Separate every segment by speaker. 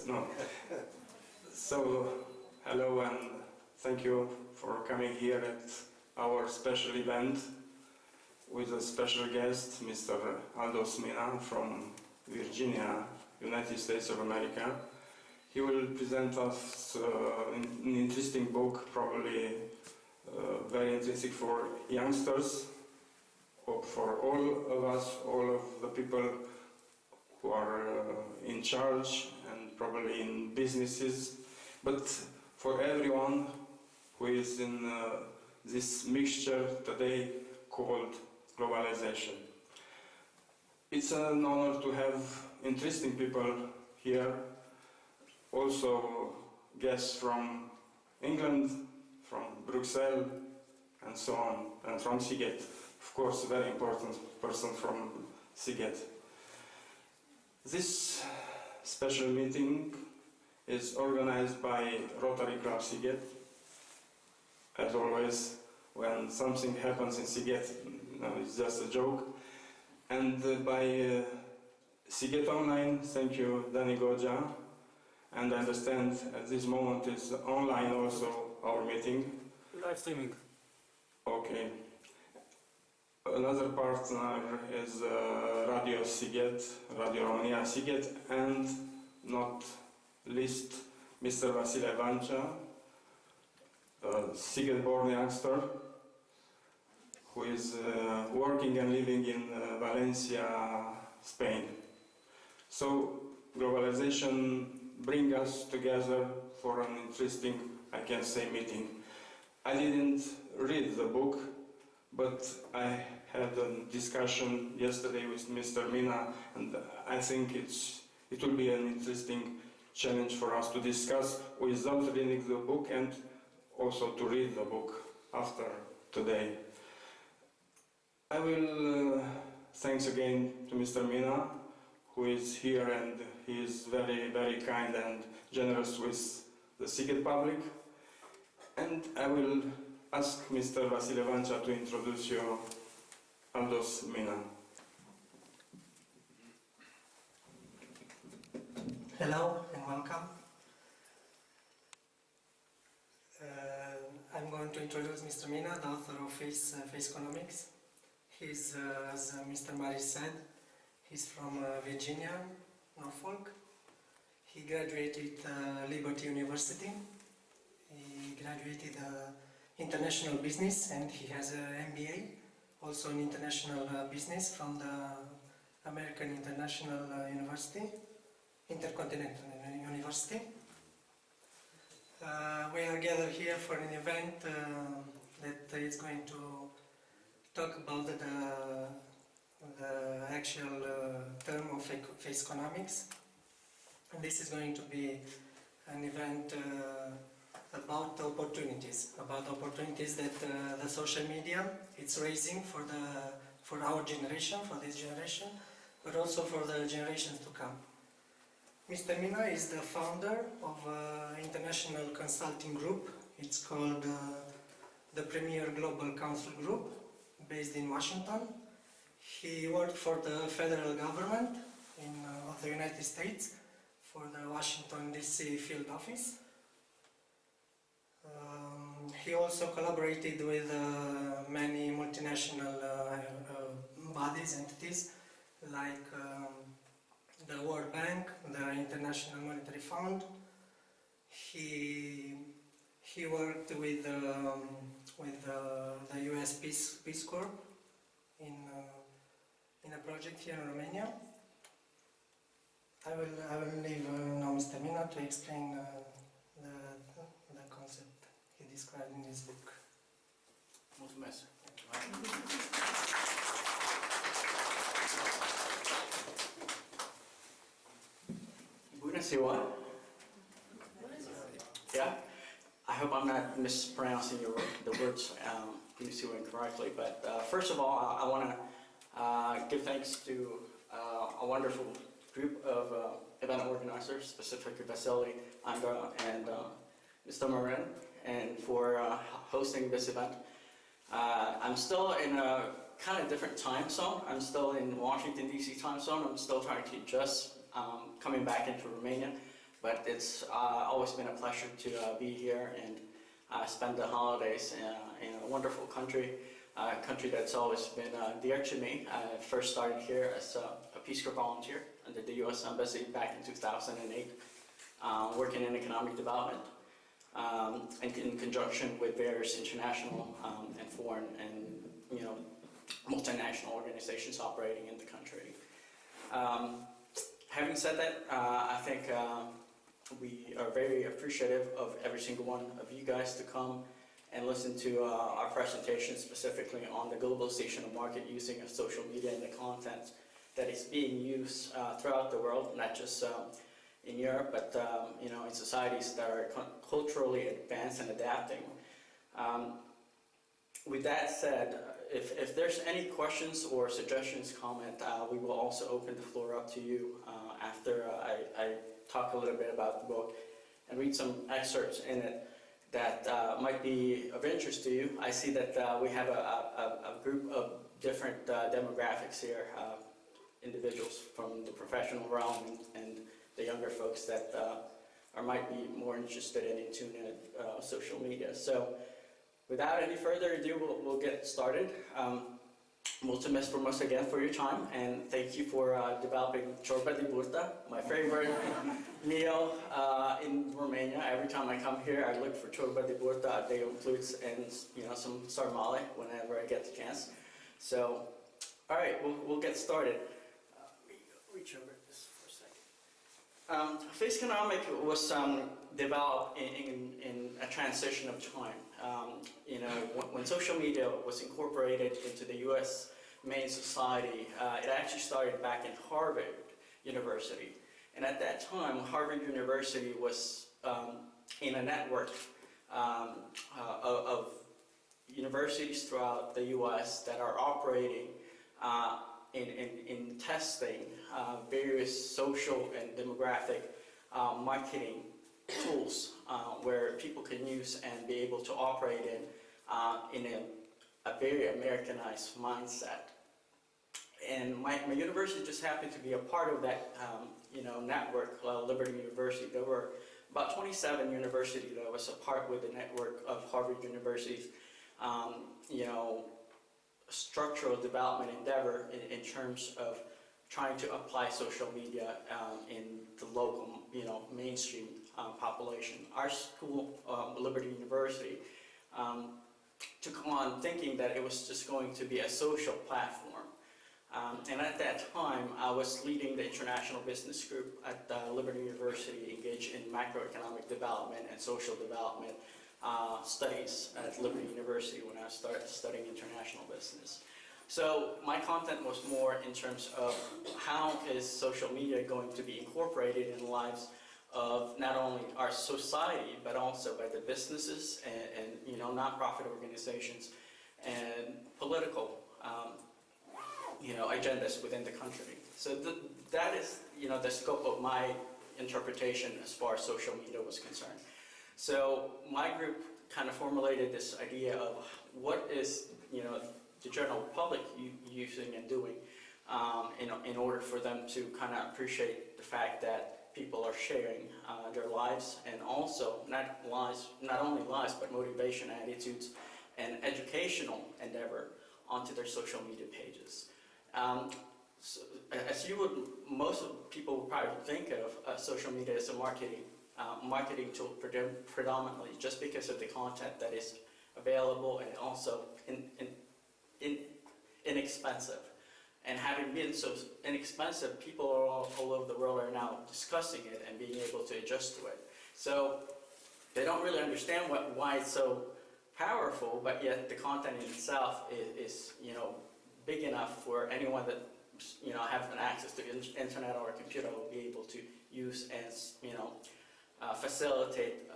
Speaker 1: No. So, hello and thank you for coming here at our special event with a special guest, Mr. Aldous Mina from Virginia, United States of America. He will present us an interesting book, probably very interesting for youngsters, or for all of us, all of the people who are in charge and probably in businesses, but for everyone who is in this mixture today called globalization. It's an honor to have interesting people here, also guests from England, from Brussels, and so on, and from Sighet. Of course, a very important person from Sighet. This special meeting is organized by Rotary Club Sighet. As always, when something happens in Sighet, no, it's just a joke. And by Sighet Online, thank you, Dani Goja. And I understand at this moment is online also our meeting.
Speaker 2: Live streaming.
Speaker 1: Okay. Another partner is Radio Sighet, Radio Romania Sighet, and not least Mr. Vasile Vancea, a Sighet-born youngster who is working and living in Valencia, Spain. So globalization brings us together for an interesting, I can say, meeting. I didn't read the book, but I had a discussion yesterday with Mr. Mina, and I think it will be an interesting challenge for us to discuss without reading the book and also to read the book after today. I will thanks again to Mr. Mina, who is here, and he is very, very kind and generous with the Sighet public. And I will ask Mr. Vasile Vancea to introduce you Aldous Mina.
Speaker 3: Hello and welcome. I'm going to introduce Mr. Mina, the author of FACECONOMICS. He's, as Mr. Maris said, he's from Virginia, Norfolk. He graduated Liberty University. He graduated international business, and he has an MBA, also in international business from the American International University, Intercontinental University. We are gathered here for an event that is going to talk about the actual term of FACECONOMICS. And this is going to be an event about opportunities that the social media is raising for our generation, for this generation, but also for the generations to come. Mr. Mina is the founder of an international consulting group. It's called the Premier Global Council Group, based in Washington. He worked for the federal government of the United States, for the Washington DC field office. He also collaborated with many multinational bodies, entities, like the World Bank, the International Monetary Fund. He worked with the US Peace Corps in a project here in Romania. I will leave now Mr. Mina to explain the concept he described in his book.
Speaker 2: Mulțumesc.
Speaker 4: Bună ziua. Yeah, I hope I'm not mispronouncing the words Bună ziua incorrectly, but first of all, I want to give thanks to a wonderful group of event organizers, specifically Vasily, Andra, and Mr. Marin, and for hosting this event. I'm still in a kind of different time zone. I'm still in Washington, D.C. time zone. I'm still trying to adjust coming back into Romania. But it's always been a pleasure to be here and spend the holidays in a wonderful country, a country that's always been dear to me. I first started here as a Peace Corps volunteer under the U.S. Embassy back in 2008, working in economic development, and in conjunction with various international and foreign and multinational organizations operating in the country. Having said that, I think we are very appreciative of every single one of you guys to come and listen to our presentation specifically on the globalization of market using of social media and the content that is being used throughout the world, not just in Europe, but in societies that are culturally advanced and adapting. With that said, if there's any questions or suggestions, comment, we will also open the floor up to you after I talk a little bit about the book and read some excerpts in it that might be of interest to you. I see that we have a group of different demographics here, individuals from the professional realm and the younger folks that might be more interested in tuning social media. So without any further ado, we'll get started. Mulțumesc frumos again for your time, and thank you for developing ciorba de burtă, my favorite meal in Romania. Every time I come here, I look for ciorba de burtă, de umpluți, and some sarmale whenever I get the chance. So, all right, we'll get started. Reach over this for a second. FACECONOMICS was developed in a transition of time. When social media was incorporated into the U.S. main society, it actually started back in Harvard University. And at that time, Harvard University was in a network of universities throughout the U.S. that are operating in testing various social and demographic marketing tools where people can use and be able to operate in a very Americanized mindset. And my university just happened to be a part of that network, Liberty University. There were about 27 universities that was a part with the network of Harvard University's structural development endeavor in terms of trying to apply social media in the local, mainstream population. Our school, Liberty University, took on thinking that it was just going to be a social platform. And at that time, I was leading the international business group at Liberty University, engaged in macroeconomic development and social development studies at Liberty University when I started studying international business. So my content was more in terms of how is social media going to be incorporated in the lives of not only our society, but also by the businesses and nonprofit organizations and political agendas within the country. So that is the scope of my interpretation as far as social media was concerned. So my group kind of formulated this idea of what is the general public using and doing in order for them to kind of appreciate the fact that people are sharing their lives, and also not only lives but motivation, attitudes, and educational endeavor onto their social media pages. So, as most people would probably think of social media as a marketing tool predominantly, just because of the content that is available and also inexpensive. And having been so inexpensive, people all over the world are now discussing it and being able to adjust to it. So they don't really understand why it's so powerful, but yet the content in itself is big enough for anyone that have an access to internet or a computer will be able to use and facilitate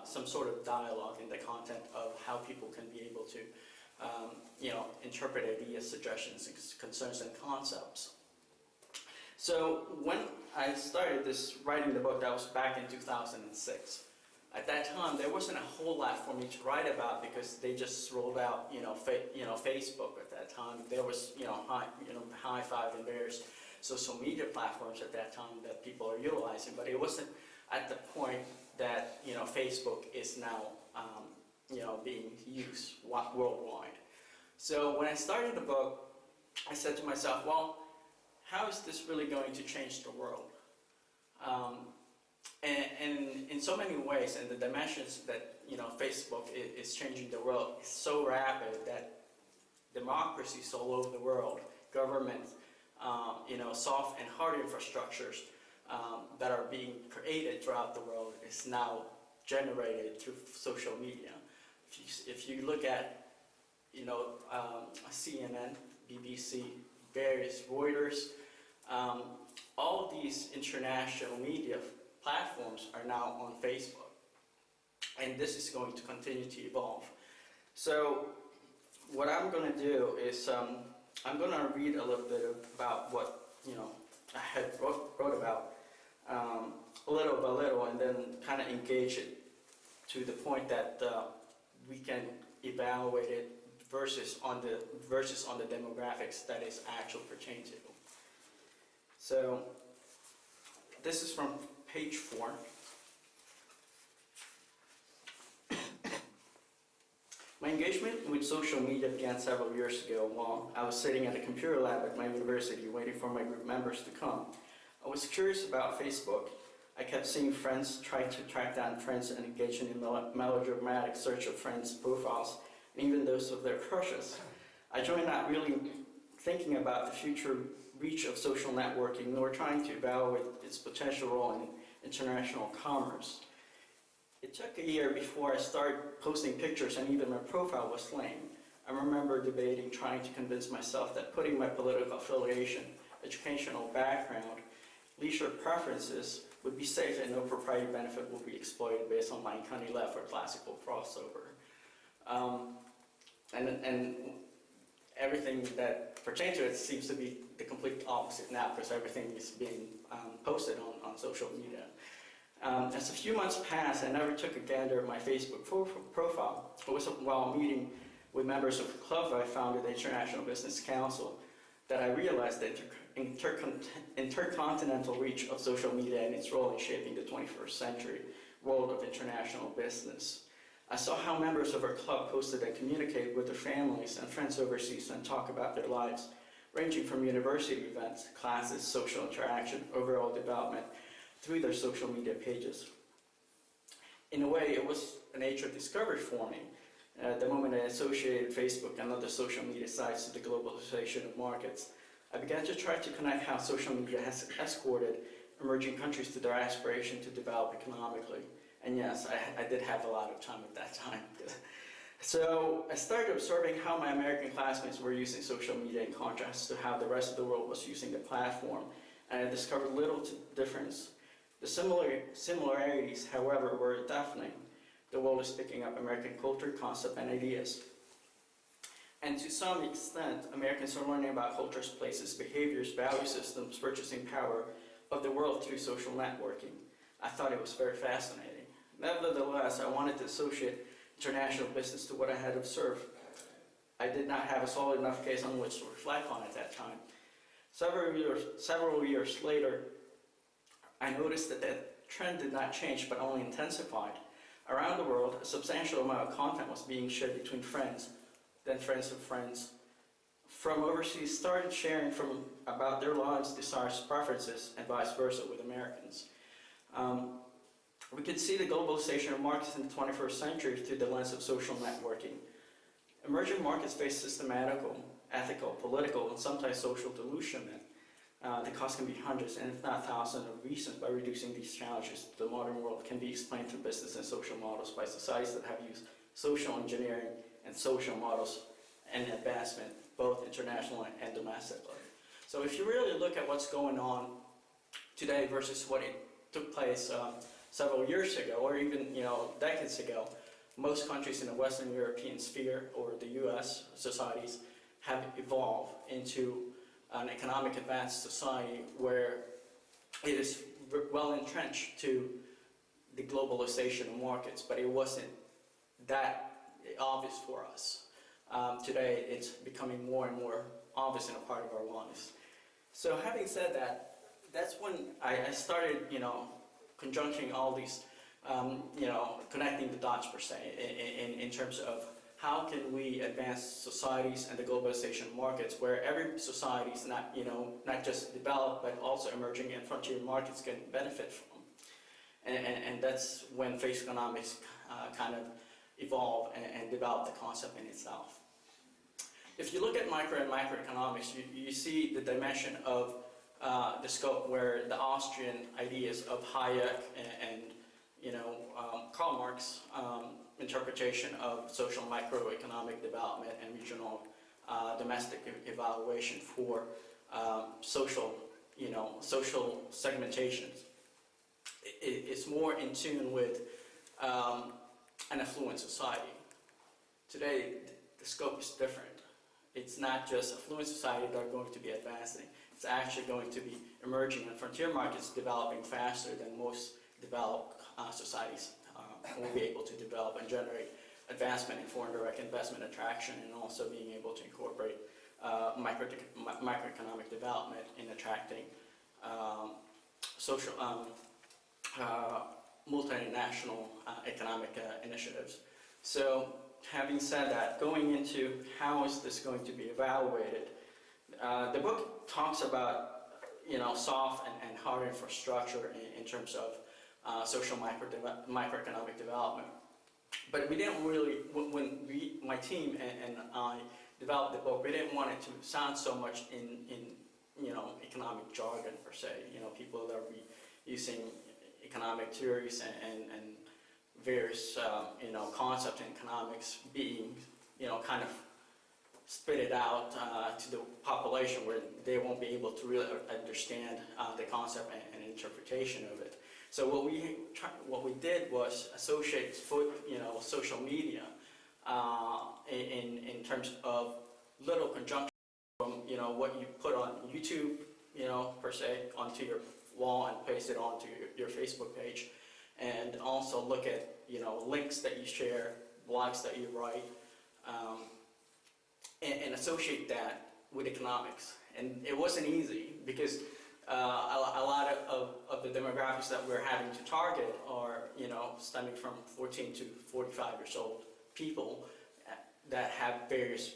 Speaker 4: some sort of dialogue in the content of how people can be able to interpret ideas, suggestions, concerns, and concepts. So when I started writing the book, that was back in 2006. At that time, there wasn't a whole lot for me to write about because they just rolled out, Facebook at that time. There was, high five and various social media platforms at that time that people are utilizing, but it wasn't at the point that, Facebook is now, being used worldwide. So when I started the book, I said to myself, well, how is this really going to change the world? And in so many ways, and the dimensions that Facebook is changing the world is so rapid that democracies all over the world, government, soft and hard infrastructures that are being created throughout the world is now generated through social media. If you look at CNN, BBC, various Reuters, all of these international media platforms are now on Facebook, and this is going to continue to evolve. So what I'm going to do is I'm going to read a little bit about what I had wrote about little by little, and then kind of engage it to the point that we can evaluate it versus on the demographics that is actually pertaining to. So this is from page 4. My engagement with social media began several years ago while I was sitting at a computer lab at my university waiting for my group members to come. I was curious about Facebook. I kept seeing friends try to track down friends and engage in a melodramatic search of friends' profiles and even those of their crushes. I joined not really thinking about the future reach of social networking nor trying to evaluate its potential role in international commerce. It took a year before I started posting pictures and even my profile was lame. I remember debating, trying to convince myself that putting my political affiliation, educational background, leisure preferences would be safe and no proprietary benefit would be exploited based on my uncanny left or classical crossover. And everything that pertains to it seems to be the complete opposite now because everything is being posted on social media. As a few months passed, I never took a gander at my Facebook profile. It was while meeting with members of a club I founded, the International Business Council, that I realized the intercontinental reach of social media and its role in shaping the 21st century world of international business. I saw how members of our club posted and communicated with their families and friends overseas and talk about their lives, ranging from university events, classes, social interaction, overall development, through their social media pages. In a way, it was a nature of discovery for me. The moment I associated Facebook and other social media sites to the globalization of markets, I began to try to connect how social media has escorted emerging countries to their aspiration to develop economically. And yes, I did have a lot of time at that time. So I started observing how my American classmates were using social media in contrast to how the rest of the world was using the platform, and I discovered little difference. The similarities, however, were deafening. The world is picking up American culture, concept, and ideas. And to some extent, Americans are learning about cultures, places, behaviors, value systems, purchasing power of the world through social networking. I thought it was very fascinating. Nevertheless, I wanted to associate international business to what I had observed. I did not have a solid enough case on which to reflect on at that time. Several years later, I noticed that that trend did not change but only intensified. Around the world, a substantial amount of content was being shared between friends, then friends of friends. From overseas, started sharing about their lives, desires, preferences, and vice versa with Americans. We could see the globalization of markets in the 21st century through the lens of social networking. Emerging markets face systematical, ethical, political, and sometimes social dilution. The cost can be hundreds and if not thousands of reasons. By reducing these challenges, the modern world can be explained through business and social models by societies that have used social engineering and social models and advancement, both internationally and domestically. So if you really look at what's going on today versus what it took place several years ago, or even decades ago, most countries in the Western European sphere or the U.S. societies have evolved into an economic advanced society where it is well entrenched to the globalization of markets, but it wasn't that obvious for us. today it's becoming more and more obvious and a part of our lives. So having said that, that's when I started, conjuncting all these, connecting the dots per se, in terms of how can we advance societies and the globalization markets where every society is not just developed but also emerging and frontier markets can benefit from. And that's when face economics kind of evolved and developed the concept in itself. If you look at micro and macroeconomics, you see the dimension of the scope where the Austrian ideas of Hayek and Karl Marx interpretation of social microeconomic development and regional domestic evaluation for social segmentations. It's more in tune with an affluent society. Today, the scope is different. It's not just affluent society that are going to be advancing. It's actually going to be emerging and frontier markets developing faster than most developed societies will be able to develop and generate advancement in foreign direct investment attraction, and also being able to incorporate microeconomic development in attracting social multinational economic initiatives. So having said that, going into how is this going to be evaluated, the book talks about soft and hard infrastructure in terms of social microeconomic development. But we didn't really, when my team and I developed the book, we didn't want it to sound so much in economic jargon per se. People that are using economic theories and various concepts in economics being kind of spit it out to the population where they won't be able to really understand the concept and interpretation of it. So what we did was associate social media in terms of little conjunction from what you put on YouTube per se onto your wall and paste it onto your Facebook page, and also look at links that you share, blogs that you write, and associate that with economics. And it wasn't easy because a lot of the demographics that we're having to target are stemming from 14 to 45 years old people that have various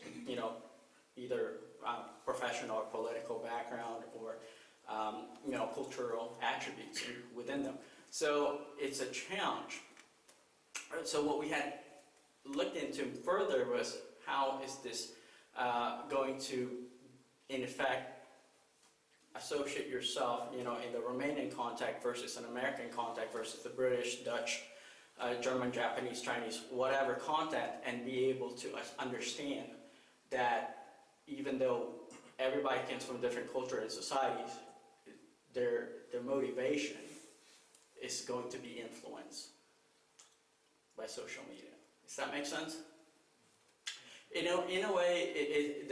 Speaker 4: either professional or political background or cultural attributes within them. So it's a challenge. So what we had looked into further was how is this going to, in effect, associate yourself, in the Romanian context versus an American context versus the British, Dutch, German, Japanese, Chinese, whatever content, and be able to understand that even though everybody comes from different cultures and societies, their motivation is going to be influenced by social media. Does that make sense? In a way,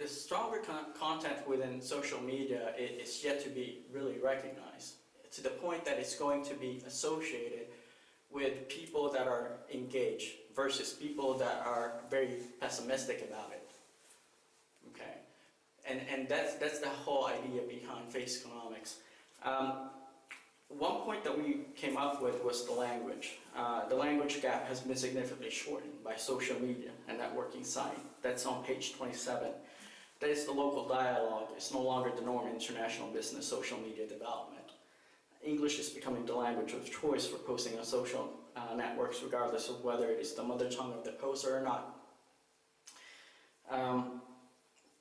Speaker 4: the stronger content within social media is yet to be really recognized, to the point that it's going to be associated with people that are engaged versus people that are very pessimistic about it. Okay, and that's the whole idea behind face economics. One point that we came up with was the language. The language gap has been significantly shortened by social media and networking site. That's on page 27. That is the local dialogue. It's no longer the norm in international business social media development. English is becoming the language of choice for posting on social networks, regardless of whether it is the mother tongue of the poster or not.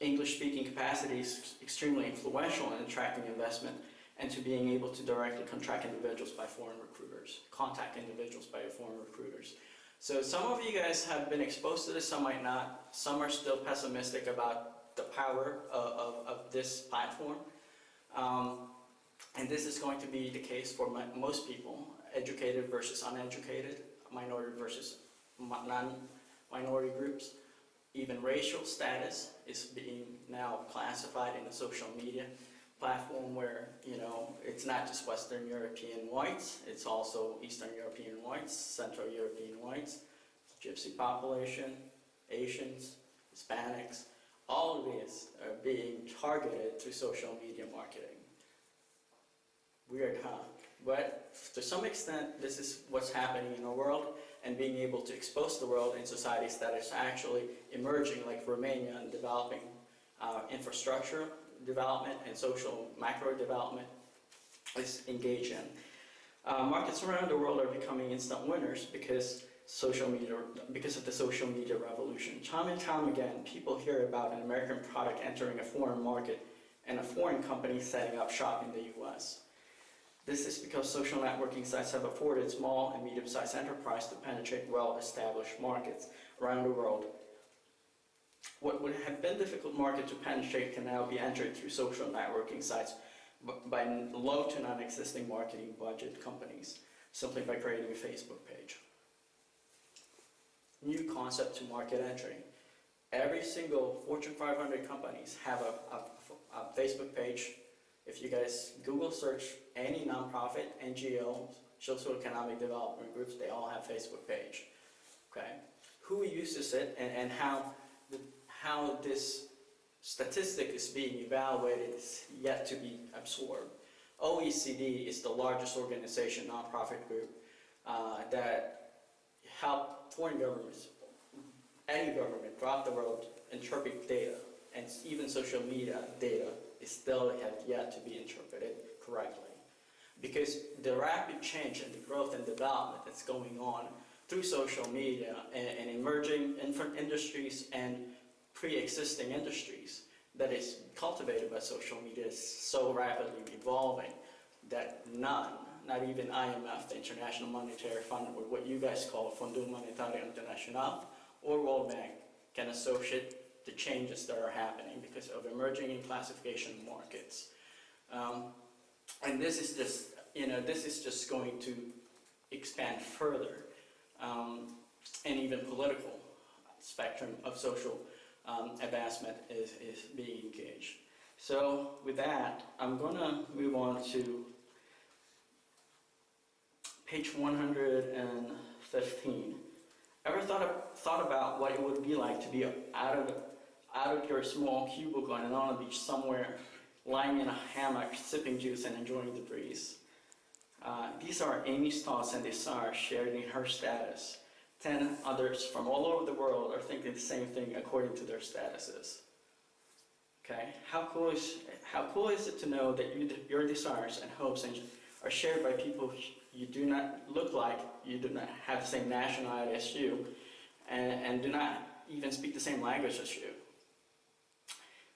Speaker 4: English-speaking capacity is extremely influential in attracting investment and to being able to directly contact individuals by foreign recruiters. So some of you guys have been exposed to this, some might not. Some are still pessimistic about the power of this platform. And this is going to be the case for most people, educated versus uneducated, minority versus non-minority groups. Even racial status is being now classified in the social media platform where, it's not just Western European whites, it's also Eastern European whites, Central European whites, Gypsy population, Asians, Hispanics, all of these are being targeted through social media marketing. Weird, huh? But to some extent, this is what's happening in our world, and being able to expose the world in societies that is actually emerging, like Romania, and developing infrastructure development and social macro development is engaged in. Markets around the world are becoming instant winners because of the social media revolution. Time and time again, people hear about an American product entering a foreign market and a foreign company setting up shop in the US. This is because social networking sites have afforded small and medium-sized enterprises to penetrate well-established markets around the world. What would have been a difficult market to penetrate can now be entered through social networking sites by low to non-existing marketing budget companies, simply by creating a Facebook page. New concept to market entry. Every single Fortune 500 companies have a Facebook page. If you guys Google search any nonprofit, NGO, social economic development groups, they all have Facebook page. Okay, who uses it and how this statistic is being evaluated is yet to be absorbed. OECD is the largest organization, nonprofit group, that help foreign governments, any government throughout the world, interpret data, and even social media data is still have yet to be interpreted correctly. Because the rapid change and the growth and development that's going on through social media and emerging industries and pre-existing industries that is cultivated by social media is so rapidly evolving that none, not even IMF, the International Monetary Fund, or what you guys call Fondo Monetario Internacional, or World Bank, can associate the changes that are happening because of emerging and classification markets. And this is just going to expand further, and even political spectrum of social advancement is being engaged. So with that, I'm going to move on to page 115. Ever thought about what it would be like to be out of your small cubicle and on a beach somewhere, lying in a hammock, sipping juice and enjoying the breeze? These are Amy's thoughts and desires shared in her status. 10 others from all over the world are thinking the same thing according to their statuses. Okay, how cool is it to know that your desires and hopes are shared by people you do not look like, you do not have the same nationality as you, and do not even speak the same language as you.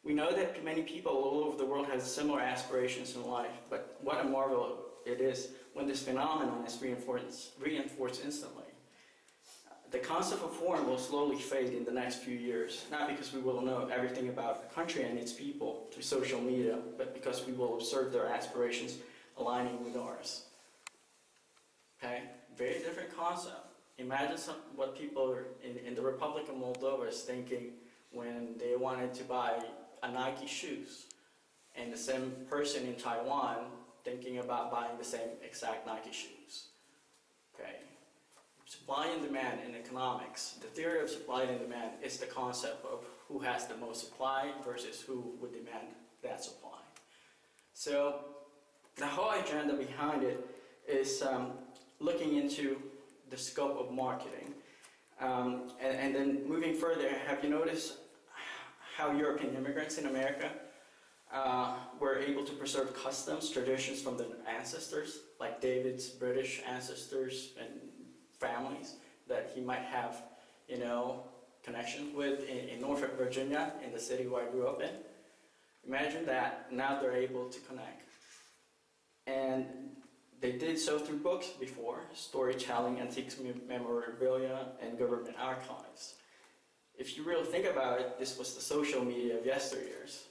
Speaker 4: We know that many people all over the world have similar aspirations in life, but what a marvel it is when this phenomenon is reinforced instantly. The concept of foreign will slowly fade in the next few years, not because we will know everything about a country and its people through social media, but because we will observe their aspirations aligning with ours. Okay, very different concept. Imagine what people in the Republic of Moldova is thinking when they wanted to buy a Nike shoes, and the same person in Taiwan thinking about buying the same exact Nike shoes. Okay, supply and demand in economics, the theory of supply and demand is the concept of who has the most supply versus who would demand that supply. So the whole agenda behind it is looking into the scope of marketing. And then moving further, have you noticed how European immigrants in America were able to preserve customs, traditions from their ancestors, like David's British ancestors and families that he might have, connections with in Norfolk, Virginia, in the city where I grew up in? Imagine that, now they're able to connect. And they did so through books before, storytelling, antiques, memorabilia, and government archives. If you really think about it, this was the social media of yesteryears.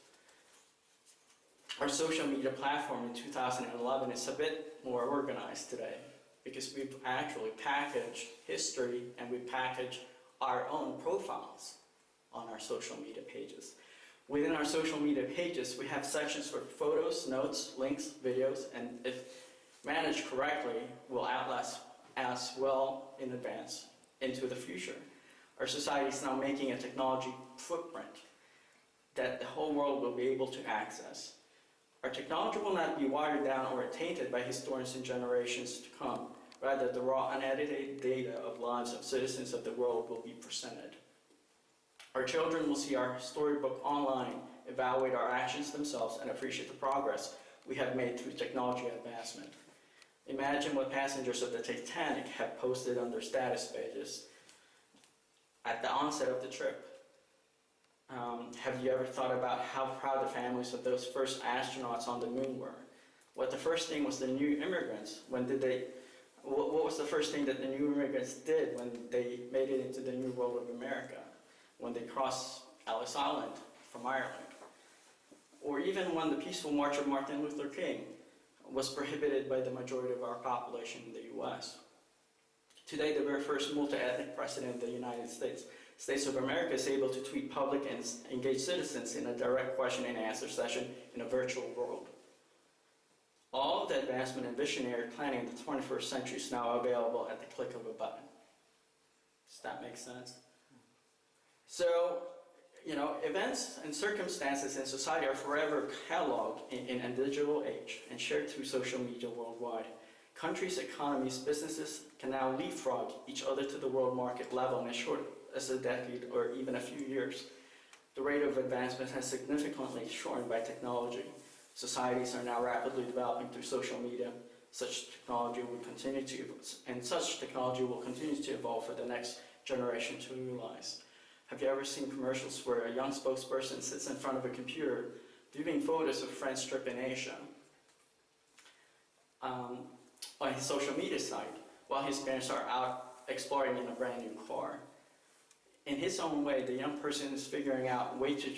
Speaker 4: Our social media platform in 2011 is a bit more organized today because we've actually packaged history and we package our own profiles on our social media pages. Within our social media pages, we have sections for photos, notes, links, videos, and if managed correctly, will outlast as well in advance into the future. Our society is now making a technology footprint that the whole world will be able to access. Our technology will not be watered down or tainted by historians in generations to come. Rather, the raw, unedited data of lives of citizens of the world will be presented. Our children will see our storybook online, evaluate our actions themselves, and appreciate the progress we have made through technology advancement. Imagine what passengers of the Titanic have posted on their status pages at the onset of the trip. Have you ever thought about how proud the families of those first astronauts on the moon were? What the first thing was the new immigrants? What was the first thing that the new immigrants did when they made it into the new world of America? When they crossed Ellis Island from Ireland? Or even when the peaceful march of Martin Luther King was prohibited by the majority of our population in the US. Today, the very first multi-ethnic president of the United States of America is able to tweet public and engage citizens in a direct question and answer session in a virtual world. All the advancement and visionary planning in the 21st century is now available at the click of a button. Does that make sense? So, events and circumstances in society are forever cataloged in a digital age and shared through social media worldwide. Countries, economies, businesses can now leapfrog each other to the world market level in as short as a decade or even a few years. The rate of advancement has significantly shortened by technology. Societies are now rapidly developing through social media. Such technology will continue to evolve for the next generation to realize. Have you ever seen commercials where a young spokesperson sits in front of a computer viewing photos of friends' trip in Asia on his social media site while his parents are out exploring in a brand new car? In his own way, the young person is figuring out a way to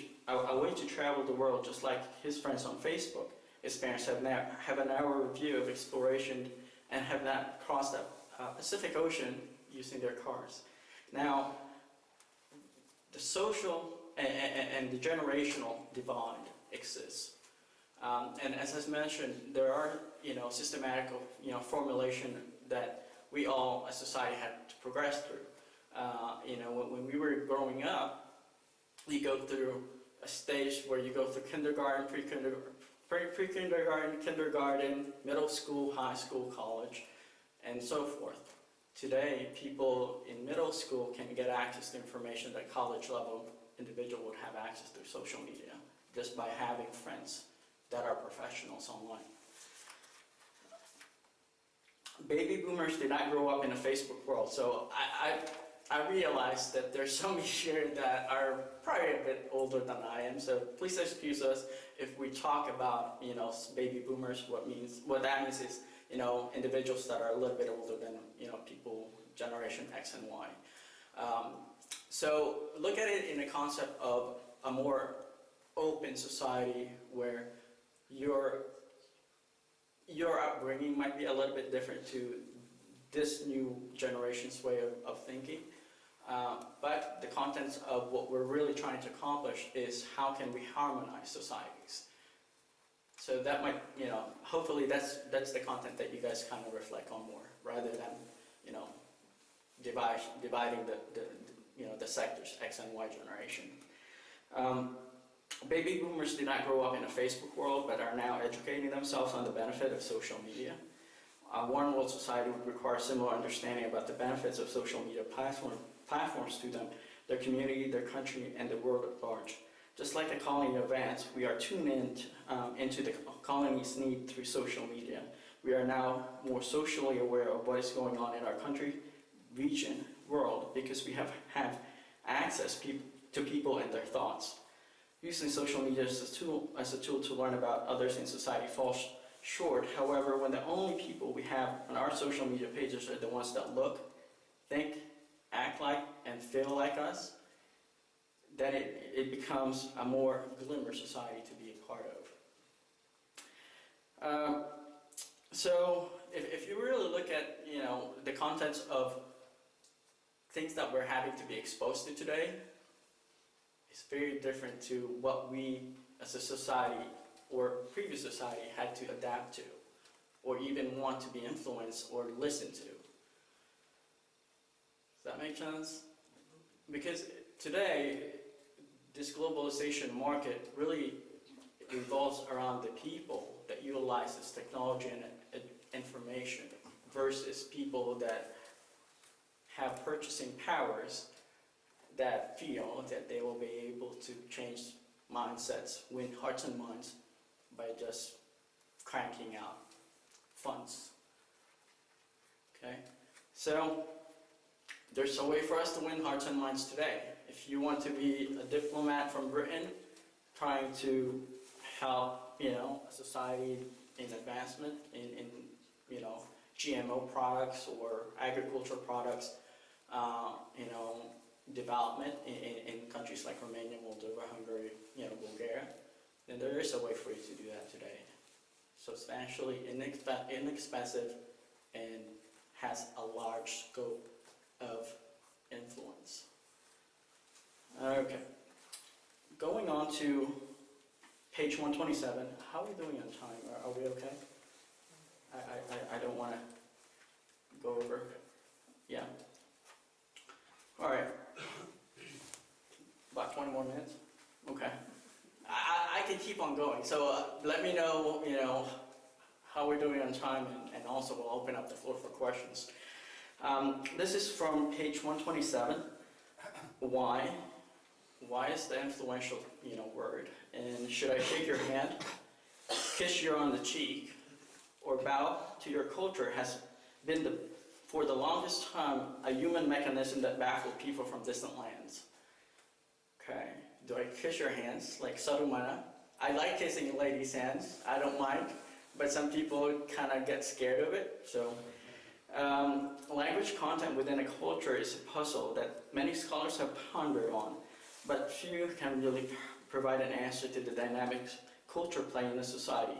Speaker 4: travel the world just like his friends on Facebook. His parents have a narrower view of exploration and have not crossed the Pacific Ocean using their cars. Now, the social and the generational divide exists. And as I mentioned, there are systematic formulation that we all as society had to progress through. When we were growing up, you go through a stage where you go through kindergarten, pre-kindergarten, kindergarten, middle school, high school, college, and so forth. Today, people in middle school can get access to information that college-level individual would have access through social media just by having friends that are professionals online. Baby boomers did not grow up in a Facebook world, so I realized that there's some here that are probably a bit older than I am, so please excuse us if we talk about baby boomers. What that means is individuals that are a little bit older than people generation X and Y. So look at it in the concept of a more open society where your upbringing might be a little bit different to this new generation's way of thinking. But the contents of what we're really trying to accomplish is how can we harmonize societies. So that might, hopefully that's the content that you guys kind of reflect on more, rather than, dividing the sectors, X and Y generation. Baby boomers did not grow up in a Facebook world, but are now educating themselves on the benefit of social media. A one world society would require similar understanding about the benefits of social media platforms to them, their community, their country, and the world at large. Just like the colony advance, we are tuned into the colony's need through social media. We are now more socially aware of what is going on in our country, region, world, because we have access to people and their thoughts. Using social media as a tool to learn about others in society falls short. However, when the only people we have on our social media pages are the ones that look, think, act like, and feel like us, then it becomes a more glimmer society to be a part of. So if you really look at the contents of things that we're having to be exposed to today, it's very different to what we as a society or previous society had to adapt to, or even want to be influenced or listen to. Does that make sense? because today, this globalization market really revolves around the people that utilize this technology and information versus people that have purchasing powers that feel that they will be able to change mindsets, win hearts and minds by just cranking out funds. Okay, so there's a way for us to win hearts and minds today. If you want to be a diplomat from Britain trying to help, a society in advancement in GMO products or agricultural products, development in countries like Romania, Moldova, Hungary, Bulgaria, then there is a way for you to do that today. Substantially inexpensive and has a large scope of influence. Okay, going on to page 127. How are we doing on time? Are we okay? I don't want to go over. Yeah. All right. About 20 more minutes. Okay. I can keep on going. So let me know, how we're doing on time, and also we'll open up the floor for questions. This is from page 127. Why? Why is the influential, word? And should I shake your hand, kiss you on the cheek, or bow to your culture has been for the longest time a human mechanism that baffled people from distant lands. Okay, do I kiss your hands like Sarumana? I like kissing ladies' hands, I don't mind, but some people kind of get scared of it. So language content within a culture is a puzzle that many scholars have pondered on, but few can really provide an answer to the dynamics culture play in a society.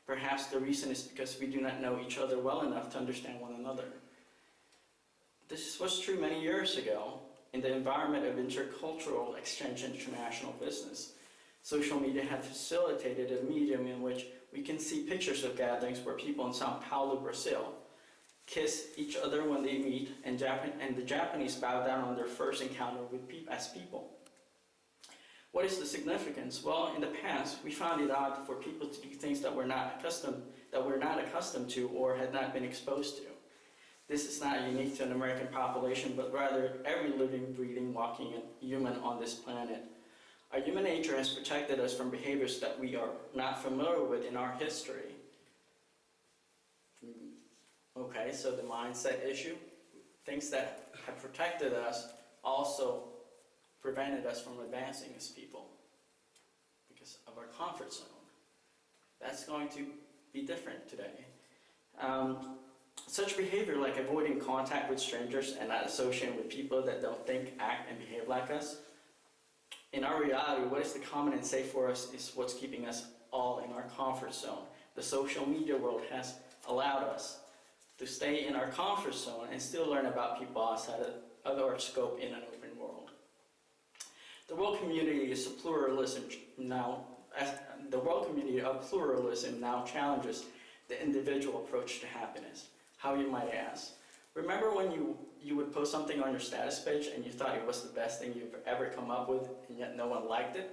Speaker 4: Perhaps the reason is because we do not know each other well enough to understand one another. This was true many years ago in the environment of intercultural exchange and international business. Social media had facilitated a medium in which we can see pictures of gatherings where people in Sao Paulo, Brazil, kiss each other when they meet, and the Japanese bow down on their first encounter as people. What is the significance? Well, in the past, we found it odd for people to do things that we're not accustomed to or had not been exposed to. This is not unique to an American population, but rather every living, breathing, walking human on this planet. Our human nature has protected us from behaviors that we are not familiar with in our history. Okay, so the mindset issue, things that have protected us also prevented us from advancing as people because of our comfort zone. That's going to be different today. Such behavior like avoiding contact with strangers and not associating with people that don't think, act, and behave like us. In our reality, what is the common and safe for us is what's keeping us all in our comfort zone. The social media world has allowed us to stay in our comfort zone and still learn about people outside of our scope in an open world. The world community is a pluralism now. The world community of pluralism now challenges the individual approach to happiness. How, you might ask? Remember when you would post something on your status page and you thought it was the best thing you've ever come up with, and yet no one liked it?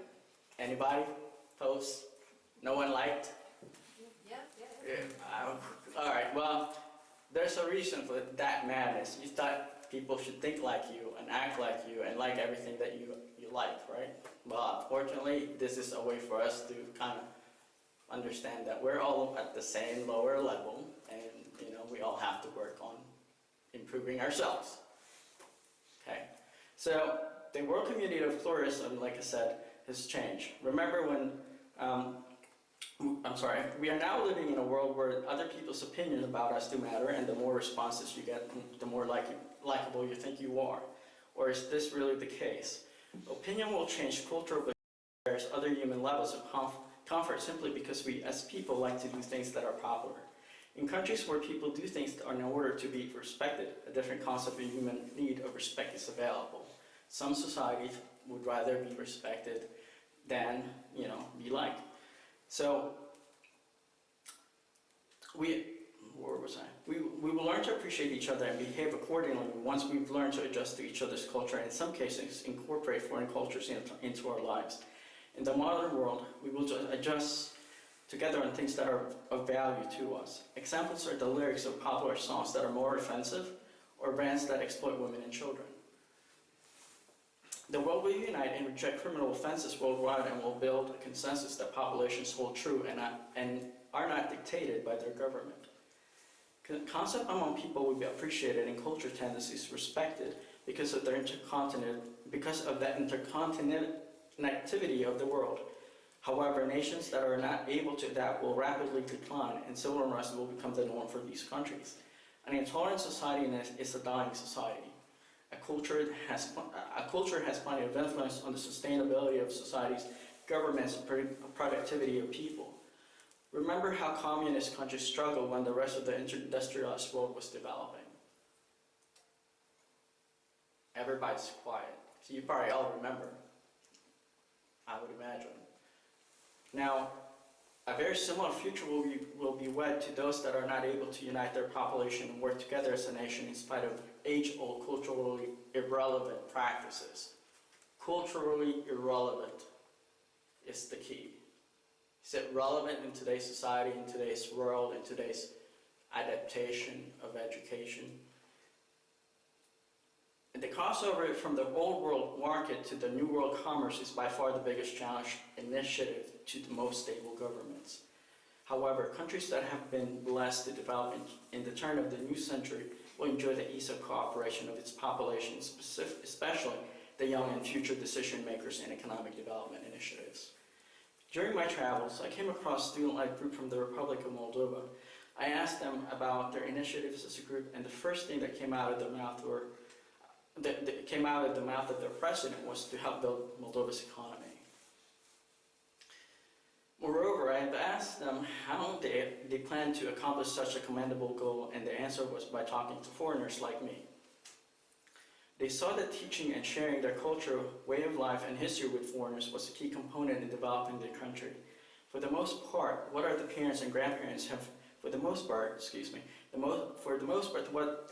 Speaker 4: Anybody post? No one liked? Yeah. All right. Well, there's a reason for that madness. You thought people should think like you and act like you and like everything that you like, right? Well, unfortunately, this is a way for us to kind of understand that we're all at the same lower level, and we all have to work on improving ourselves. Okay, so the world community of pluralism, like I said, has changed. Remember when, we are now living in a world where other people's opinions about us do matter, and the more responses you get, the more likable you think you are. Or is this really the case? Opinion will change cultural barriers, other human levels of comfort simply because we as people like to do things that are popular. In countries where people do things in order to be respected, a different concept of human need of respect is available. Some societies would rather be respected than, be liked. So, where was I? we will learn to appreciate each other and behave accordingly once we've learned to adjust to each other's culture and in some cases incorporate foreign cultures into our lives. In the modern world, we will adjust together on things that are of value to us. Examples are the lyrics of popular songs that are more offensive or brands that exploit women and children. The world will unite and reject criminal offenses worldwide and will build a consensus that populations hold true and are not dictated by their government. Concept among people will be appreciated and culture tendencies respected because of the interconnectivity of the world. However, nations that are not able to adapt will rapidly decline, and civil unrest will become the norm for these countries. An intolerant society is a dying society. A culture has plenty of influence on the sustainability of societies, governments, and productivity of people. Remember how communist countries struggled when the rest of the industrialized world was developing. Everybody's quiet, so you probably all remember, I would imagine. Now, a very similar future will be wed to those that are not able to unite their population and work together as a nation in spite of age-old culturally irrelevant practices. Culturally irrelevant is the key. Is it relevant in today's society, in today's world, in today's adaptation of education? And the crossover from the old world market to the new world commerce is by far the biggest challenge initiative to the most stable governments. However, countries that have been blessed to develop in the turn of the new century will enjoy the ease of cooperation of its population, especially the young and future decision makers in economic development initiatives. During my travels, I came across a student-led group from the Republic of Moldova. I asked them about their initiatives as a group, and the first thing that came out of their mouth of their president was to help build Moldova's economy. Moreover, I have asked them how they plan to accomplish such a commendable goal, and the answer was by talking to foreigners like me. They saw that teaching and sharing their culture, way of life, and history with foreigners was a key component in developing their country. For the most part, what our parents and grandparents have, what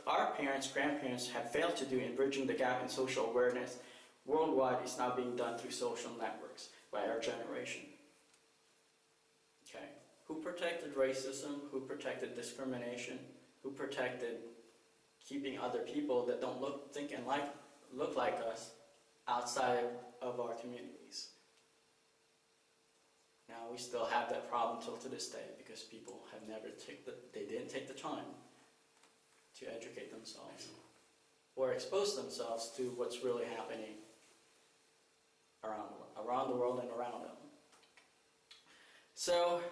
Speaker 4: our parents, grandparents have failed to do in bridging the gap in social awareness worldwide is now being done through social networks by our generation. Okay, who protected racism? Who protected discrimination? Who protected keeping other people that don't look like us outside of our communities? Now we still have that problem till to this day because people have they didn't take the time to educate themselves or expose themselves to what's really happening around the world and around them. So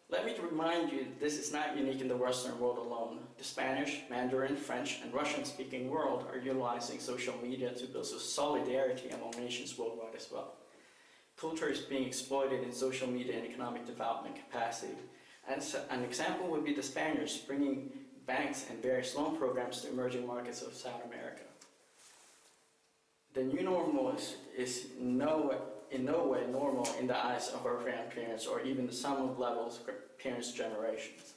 Speaker 4: let me remind you, this is not unique in the Western world alone. The Spanish, Mandarin, French, and Russian-speaking world are utilizing social media to build solidarity among nations worldwide as well. Culture is being exploited in social media and economic development capacity. And an example would be the Spaniards bringing banks and various loan programs to emerging markets of South America. The new normal is in no way normal in the eyes of our grandparents or even the sum of levels parents' generations.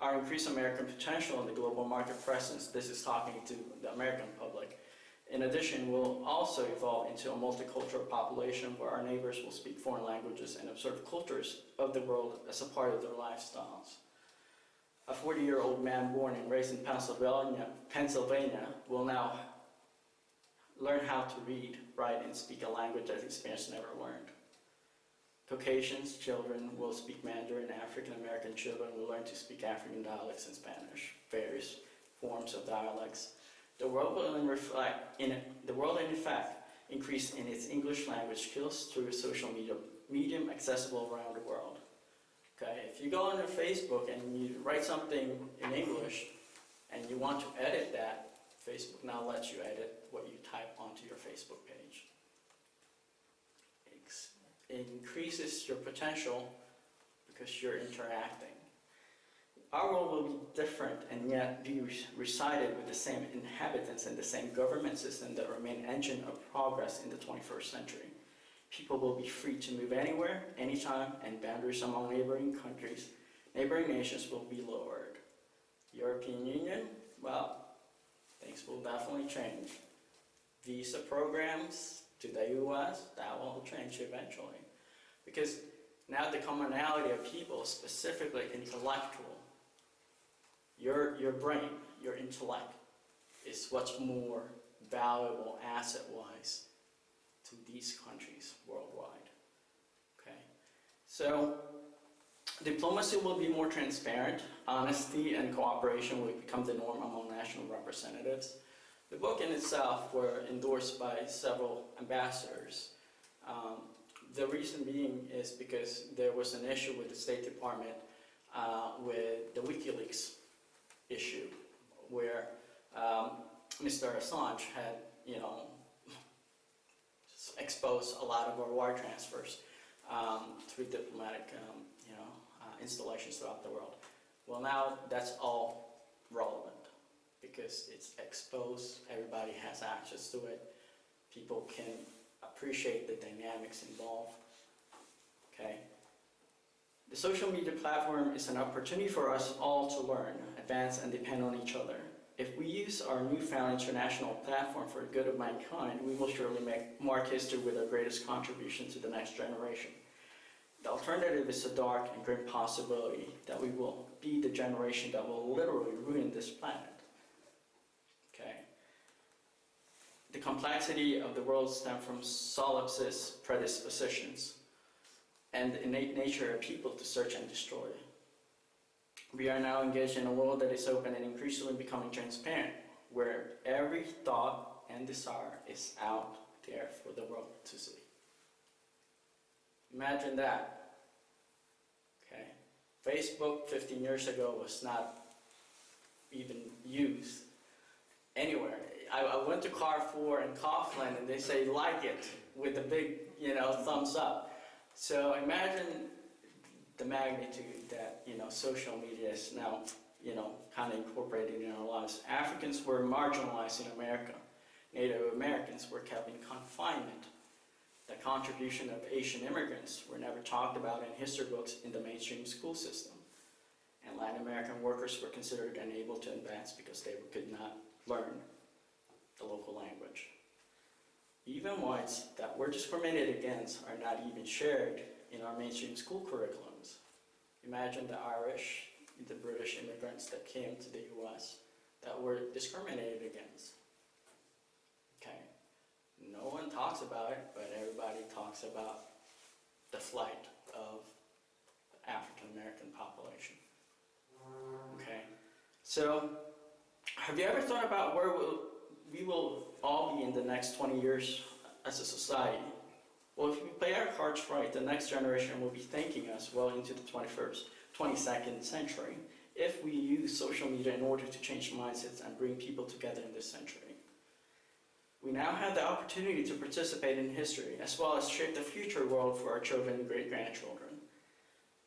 Speaker 4: Our increased American potential in the global market presence, this is talking to the American public, in addition will also evolve into a multicultural population where our neighbors will speak foreign languages and observe cultures of the world as a part of their lifestyles. A 40-year-old man born and raised in Pennsylvania will now learn how to read, write, and speak a language that his parents never learned. Caucasians children will speak Mandarin, African American children will learn to speak African dialects and Spanish, various forms of dialects. The world will in fact increase in its English language skills through a social medium accessible around the world. Okay, if you go on Facebook and you write something in English and you want to edit that, Facebook now lets you edit what you type onto your Facebook page. It increases your potential because you're interacting. Our world will be different and yet be recited with the same inhabitants and the same government system that remain engine of progress in the 21st century. People will be free to move anywhere, anytime, and boundaries among neighboring nations will be lowered. European Union, well, things will definitely change. Visa programs to the US, that will change eventually. Because now the commonality of people, specifically intellectual, your brain, your intellect, is what's more valuable asset-wise to these countries worldwide. Okay, so diplomacy will be more transparent. Honesty and cooperation will become the norm among national representatives. The book in itself were endorsed by several ambassadors. The reason being is because there was an issue with the State Department with the WikiLeaks issue, where Mr. Assange had, exposed a lot of our wire transfers through diplomatic, installations throughout the world. Well, now that's all relevant because it's exposed. Everybody has access to it. People can appreciate the dynamics involved. Okay. The social media platform is an opportunity for us all to learn, advance, and depend on each other. If we use our newfound international platform for the good of mankind, we will surely mark history with our greatest contribution to the next generation. The alternative is a dark and grim possibility that we will be the generation that will literally ruin this planet. Okay. The complexity of the world stems from solipsist predispositions and the innate nature of people to search and destroy. We are now engaged in a world that is open and increasingly becoming transparent, where every thought and desire is out there for the world to see. Imagine that. Okay. Facebook 15 years ago was not even used anywhere. I went to Carrefour in Kaufland and they say like it with a big, thumbs up. So imagine the magnitude that, social media is now, kind of incorporated in our lives. Africans were marginalized in America. Native Americans were kept in confinement. The contribution of Asian immigrants were never talked about in history books in the mainstream school system. And Latin American workers were considered unable to advance because they could not learn the local language. Even whites that were discriminated against are not even shared in our mainstream school curriculums. Imagine the Irish, the British immigrants that came to the US that were discriminated against. Okay. No one talks about it, but everybody talks about the flight of the African American population. Okay. So, have you ever thought about where we will all be in the next 20 years as a society? Well, if we play our cards right, the next generation will be thanking us well into the 22nd century if we use social media in order to change mindsets and bring people together in this century. We now have the opportunity to participate in history as well as shape the future world for our children and great-grandchildren.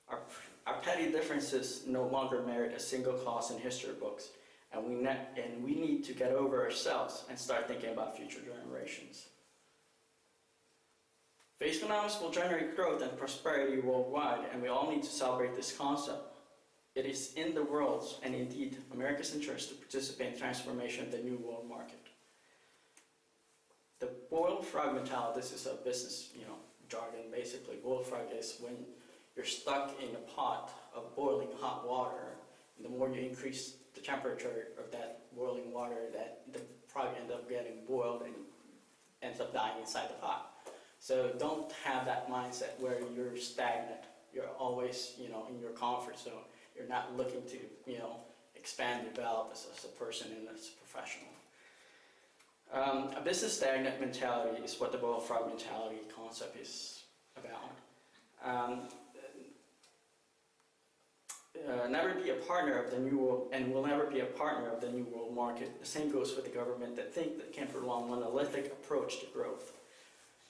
Speaker 4: Our petty differences no longer merit a single clause in history books, and we need to get over ourselves and start thinking about future generations. FACECONOMICS will generate growth and prosperity worldwide, and we all need to celebrate this concept. It is in the world's, and indeed America's interest, to participate in the transformation of the new world market. The boiled frog mentality, this is a business jargon basically. Boiled frog is when you're stuck in a pot of boiling hot water, and the more you increase the temperature of that boiling water, that the frog ends up getting boiled and ends up dying inside the pot. So don't have that mindset where you're stagnant. You're always, in your comfort zone. You're not looking to, expand, develop as a person and as a professional. A business stagnant mentality is what the boiled frog mentality concept is about. Never be a partner of the new world, and will never be a partner of the new world market. The same goes with the government that think that can prolong a monolithic approach to growth.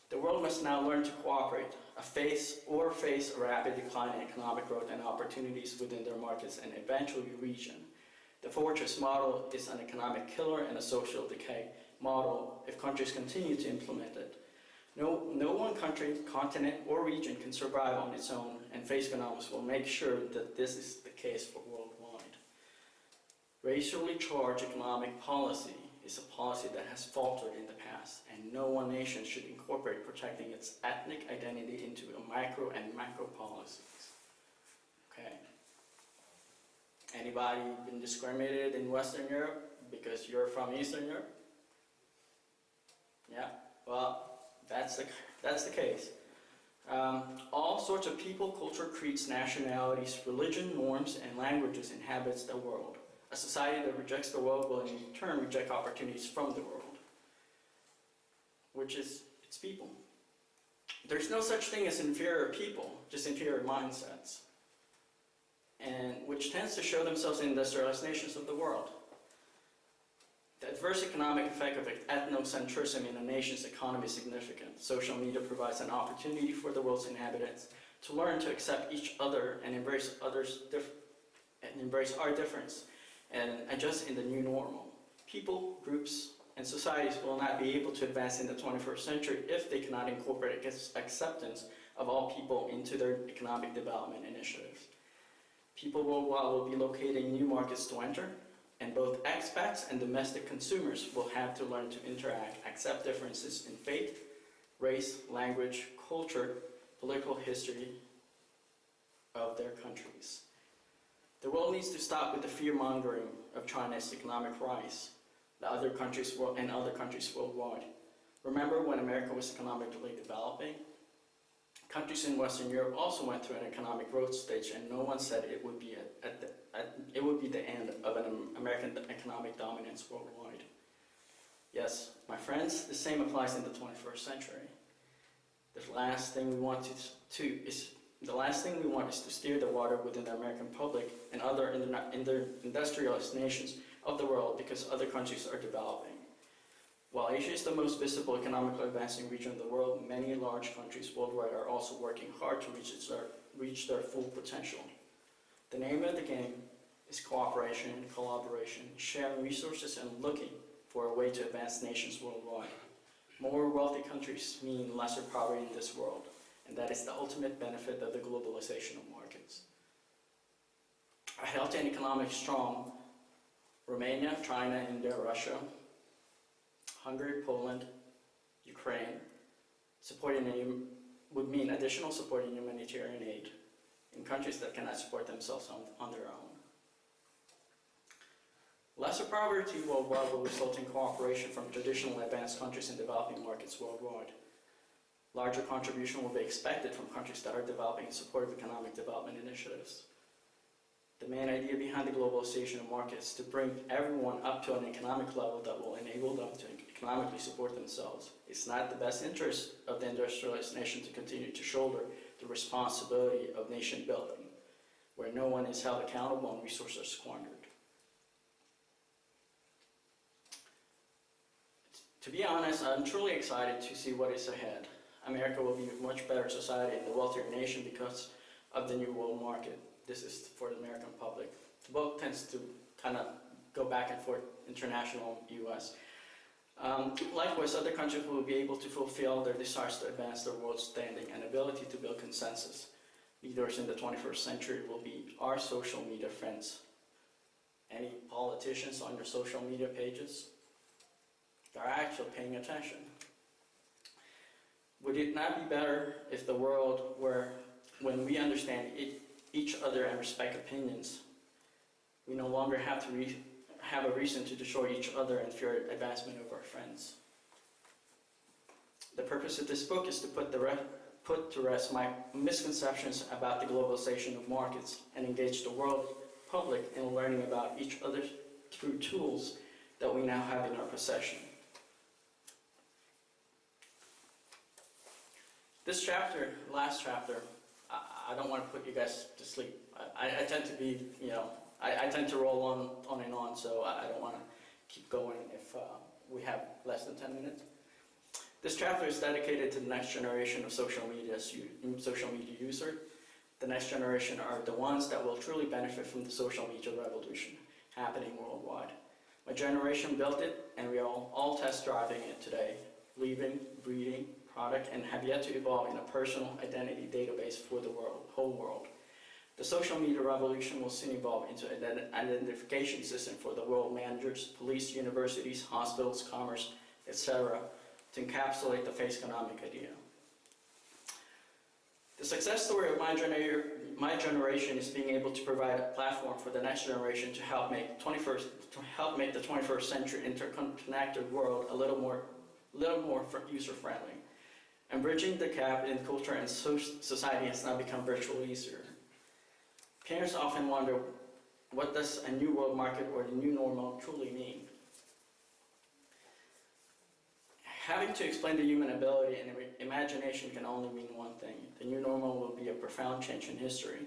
Speaker 4: The world must now learn to cooperate, face a rapid decline in economic growth and opportunities within their markets and eventually region. The fortress model is an economic killer and a social decay model if countries continue to implement it. No one country, continent, or region can survive on its own, and FACECONOMICS will make sure that this is the case for worldwide. Racially charged economic policy is a policy that has faltered in the past, and no one nation should incorporate protecting its ethnic identity into a micro and macro policies. Okay? Anybody been discriminated in Western Europe because you're from Eastern Europe? Yeah, well, that's the case. All sorts of people, culture, creeds, nationalities, religion, norms, and languages inhabits the world. A society that rejects the world will in turn reject opportunities from the world, which is its people. There's no such thing as inferior people, just inferior mindsets, and which tends to show themselves in industrialized nations of the world. The adverse economic effect of ethnocentrism in a nation's economy is significant. Social media provides an opportunity for the world's inhabitants to learn to accept each other and embrace our difference and adjust in the new normal. People, groups, and societies will not be able to advance in the 21st century if they cannot incorporate acceptance of all people into their economic development initiatives. People worldwide will be locating new markets to enter, and both expats and domestic consumers will have to learn to interact, accept differences in faith, race, language, culture, political history of their countries. The world needs to stop with the fear-mongering of China's economic rise and other countries worldwide. Remember when America was economically developing? Countries in Western Europe also went through an economic growth stage, and no one said it would be the end of an American economic dominance worldwide. Yes, my friends, the same applies in the 21st century. The last thing we want is to steer the water within the American public and other industrialized nations of the world because other countries are developing. While Asia is the most visible economically advancing region of the world, many large countries worldwide are also working hard to reach their full potential. The name of the game is cooperation, collaboration, sharing resources, and looking for a way to advance nations worldwide. More wealthy countries mean lesser poverty in this world, and that is the ultimate benefit of the globalization of markets. A healthy and economically strong Romania, China, India, Russia, Hungary, Poland, Ukraine, would mean additional support in humanitarian aid in countries that cannot support themselves on their own. Lesser poverty worldwide will result in cooperation from traditionally advanced countries in developing markets worldwide. Larger contribution will be expected from countries that are developing in support of economic development initiatives. The main idea behind the globalization of markets is to bring everyone up to an economic level that will enable them to economically support themselves. It's not the best interest of the industrialized nation to continue to shoulder the responsibility of nation building, where no one is held accountable and resources are squandered. To be honest, I'm truly excited to see what is ahead. America will be a much better society and a wealthier nation because of the new world market. This is for the American public. The book tends to kind of go back and forth, international, US. Likewise, other countries will be able to fulfill their desires to advance their world standing and ability to build consensus. Leaders in the 21st century will be our social media friends. Any politicians on your social media pages? They're actually paying attention. Would it not be better if the world where, when we understand each other and respect opinions, we no longer have to have a reason to destroy each other and fear advancement of our friends? The purpose of this book is to put to rest my misconceptions about the globalization of markets and engage the world public in learning about each other through tools that we now have in our possession. This chapter, last chapter, I don't want to put you guys to sleep. I tend to be, I tend to roll on and on, so I don't want to keep going if we have less than 10 minutes. This chapter is dedicated to the next generation of social media user. The next generation are the ones that will truly benefit from the social media revolution happening worldwide. My generation built it, and we are all test driving it today, living, breathing, product, and have yet to evolve in a personal identity database for the whole world. The social media revolution will soon evolve into an identification system for the world managers, police, universities, hospitals, commerce, etc., to encapsulate the face-economic idea. The success story of my generation is being able to provide a platform for the next generation to help make the 21st century interconnected world a little more user-friendly. And bridging the gap in culture and society has now become virtually easier. Parents often wonder, what does a new world market or the new normal truly mean? Having to explain the human ability and imagination can only mean one thing. The new normal will be a profound change in history.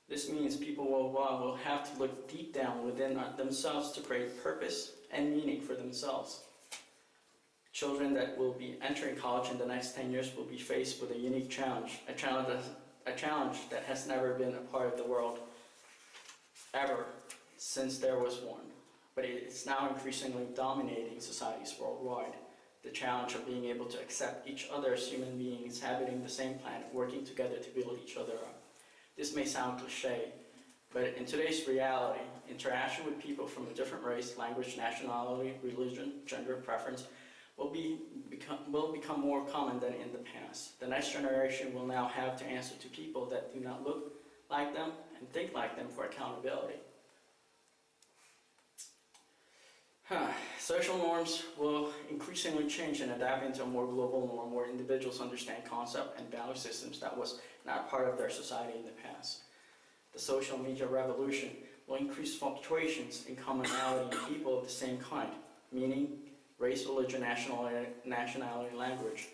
Speaker 4: This means people worldwide will have to look deep down within themselves to create purpose and meaning for themselves. Children that will be entering college in the next 10 years will be faced with a unique challenge, a challenge that has never been a part of the world ever since there was one. But it is now increasingly dominating societies worldwide. The challenge of being able to accept each other as human beings inhabiting the same planet, working together to build each other up. This may sound cliche, but in today's reality, interaction with people from a different race, language, nationality, religion, gender, preference will become more common than in the past. The next generation will now have to answer to people that do not look like them and think like them for accountability. Social norms will increasingly change and adapt into a more global norm where individuals understand concepts and value systems that was not part of their society in the past. The social media revolution will increase fluctuations in commonality in people of the same kind, meaning race, religion, nationality, language,